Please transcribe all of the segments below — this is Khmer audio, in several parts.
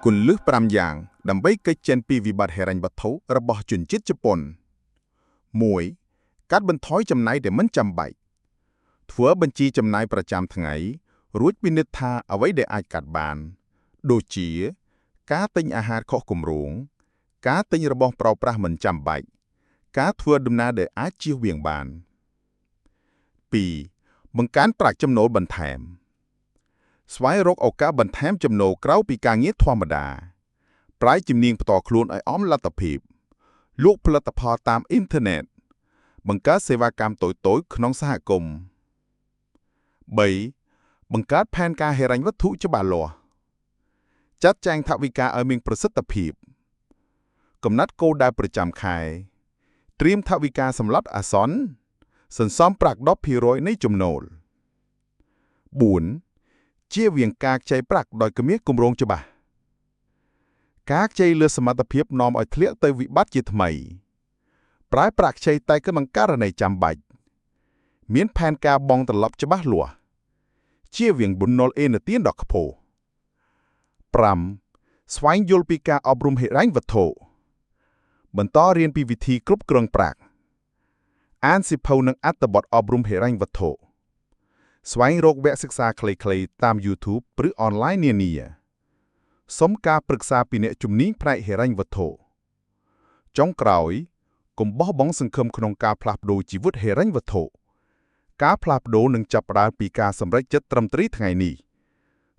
គុណលឹះ5យ៉ាងដើម្បីកិច្ចចេញពីវិបត្តិហិរញ្ញវត្ថុរបស់ជនជាតិជប៉ុន 1. កាត់បន្ថយចំណាយដែលមិនចាំបាច់ធ្វើបញ្ជីចំណាយប្រចាំថ្ងៃរួចពិនិត្យថាអ្វីដែលអាចកាត់បានដូចជាការទិញអាហារខុសគម្រោងការទិញរបស់ប្រើប្រាស់មិនចាំបាច់ការធ្វើដំណើរដែលអាចជៀសវាងបាន 2. បង្កើនប្រាក់ចំណូលបន្ថែមស្វែងរកឱកាសបន្ថែមចំណូលក្រៅពីការងារធម្មតាប្រាយជំនាញផ្ទាល់ខ្លួនឲ្យអមលទ្ធភាពលក់ផលិតផលតាមអ៊ីនធឺណិតបង្កើតសេវាកម្មតូចៗក្នុងសហគមន៍ 3. បង្កើតផែនការហិរញ្ញវត្ថុច្បាស់លាស់ចាត់ចែងថវិកាឲ្យមានប្រសិទ្ធភាពកំណត់គោលដៅប្រចាំខែត្រៀមថវិកាសម្រាប់អាសន្នសន្សំប្រាក់ 10% នៃចំណូល 4. ជៀសវាងការខ្ចីប្រាក់ដោយគ្មានគម្រោងច្បាស់ការខ្ចីលើសមត្ថភាពនាំឲ្យធ្លាក់ទៅវិបត្តិជាថ្មីប្រើប្រាក់ខ្ចីតែក្នុងករណីចាំបាច់មានផែនការបង់ត្រឡប់ច្បាស់លាស់ជៀសវាងបំណុលអេនទានដ៏ខ្ពស់ 5. ស្វែងយល់ពីការអប់រំហិរញ្ញវត្ថុបន្តរៀនពីវិធីគ្រប់គ្រងប្រាក់អានសៀវភៅនិងអត្ថបទអប់រំហិរញ្ញវត្ថុស្វែងរកវគ្គសិក្សាខ្លីៗតាម YouTube ឬអនឡាញនានាសុំការប្រឹក្សាពីអ្នកជំនាញផ្នែកហិរញ្ញវត្ថុចុងក្រោយកុំបោះបង់សង្ឃឹមក្នុងការផ្លាស់ប្ដូរជីវិតហិរញ្ញវត្ថុការផ្លាស់ប្ដូរនឹងចាប់ផ្ដើមពីការសម្រេចចិត្តត្រឹមត្រូវថ្ងៃនេះ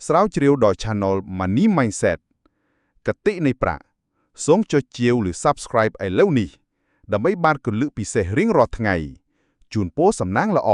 ស្រាវជ្រាវដោយ Channel Money Mindset គតិនៃប្រាក់សូមចុចជាវឬ Subscribe ឥឡូវនេះដើម្បីបានគន្លឹះពិសេសរៀងរាល់ថ្ងៃជូនពរសំណាងល្អ